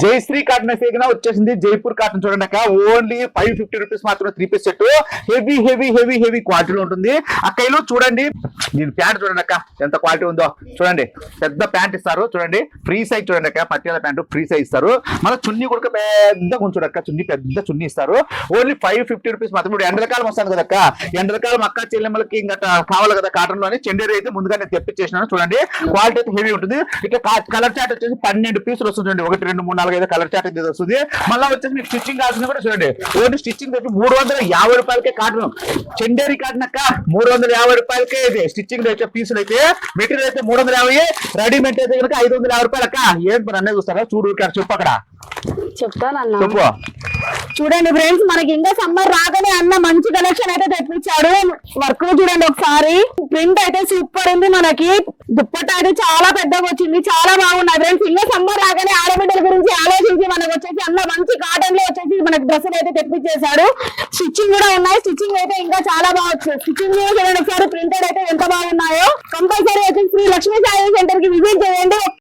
Jayashree cotton వచ్చేసింది. Jaipur cotton చూడండి అక్క, ఓన్లీ 550 రూపీస్ మాత్రం 3 piece set. Heavy heavy heavy heavy క్వాలిటీలో ఉంటుంది. అక్కలో చూడండి, దీని ప్యాంట్ చూడండి అక్క ఎంత క్వాలిటీ ఉందో చూడండి. పెద్ద ప్యాంట్ ఇస్తారు చూడండి, ఫ్రీ సైజ్ చూడండి అక్క, పట్టియాల ప్యాంట్ ఫ్రీ సైజ్ ఇస్తారు. మళ్ళీ చున్నీ కూడా పెద్ద కొంచెం అక్క, చున్నీ పెద్ద చున్నీ ఇస్తారు. ఓన్లీ 550 రూపీస్ మాత్రం. ఇప్పుడు ఎండలకాలం వస్తాను కదా అక్క, ఎండలకాలం అక్క చెల్లెమ్మలకి ఇంకా కావాలి కదా కాటన్ లోని. చెండేరి అయితే ముందుగా నేను తెప్పించేసినాను చూడండి. క్వాలిటీ అయితే హెవీ ఉంటుంది. ఇట్లా కలర్ చార్ట్ వచ్చేసి 12 పీసులు వస్తుంది చూడండి. 1 2 3 4 5 కలర్ చార్ట్ అయితే వస్తుంది. మళ్ళీ వచ్చేసి మీకు స్టిచ్చింగ్ కావాల్సిన కూడా చూడండి. ఓన్లీ స్టిచ్చింగ్ వచ్చి 350 రూపాయలకే కాటన్, చెండేరి కాటన్ అక్క 350 రూపాయలకే ఇది. స్టిచ్చింగ్ అయితే పీసులు అయితే, మెటీరియల్ అయితే 350, రెడీమేడ్ అయితే కనుక 550 రూపాయలు అక్క. ఏం అన్నీ చూస్తారా చూడు, చెప్పు అక్కడ చెప్తానన్నా. చెప్పు. చూడండి ఫ్రెండ్స్, మనకి ఇంకా సమ్మర్ రాగానే అన్న మంచి కలెక్షన్ అయితే తెప్పించాడు. వర్క్ చూడండి ఒకసారి, ప్రింట్ అయితే సూపర్ ఉంది. మనకి దుప్పట్ట అయితే చాలా పెద్దగా వచ్చింది, చాలా బాగున్నాయి ఫ్రెండ్స్. ఇంకా సమ్మర్ రాగానే ఆడబిడ్డల గురించి ఆలోచించి మనకు వచ్చేసి అన్న మంచి కాటన్ లో వచ్చేసి మనకి డ్రెస్సులు అయితే తెప్పించేశాడు. స్టిచ్చింగ్ కూడా ఉన్నాయి, స్టిచ్చింగ్ అయితే ఇంకా చాలా బాగా వచ్చింది. స్టిచ్చింగ్ చూడండి ఒకసారి, ప్రింటెడ్ అయితే ఎంత బాగున్నాయో. కంపల్సరీ వచ్చేసి శ్రీ లక్ష్మీ సాయి సెంటర్ కి విజిట్ చేయండి.